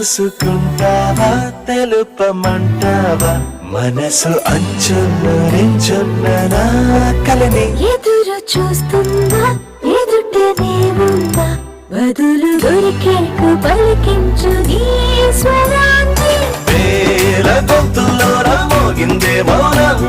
చూసుకుంటావా తెలుపమంటావా మనసు అంచున్న నించున్న నా కలని ఎదురు చూస్తుందా ఎదుటనే ఉందా బదులు దొరికేకు పలికించు నీ స్వరాన్ని వేల గొంతుల్లో మోగిందే మౌనం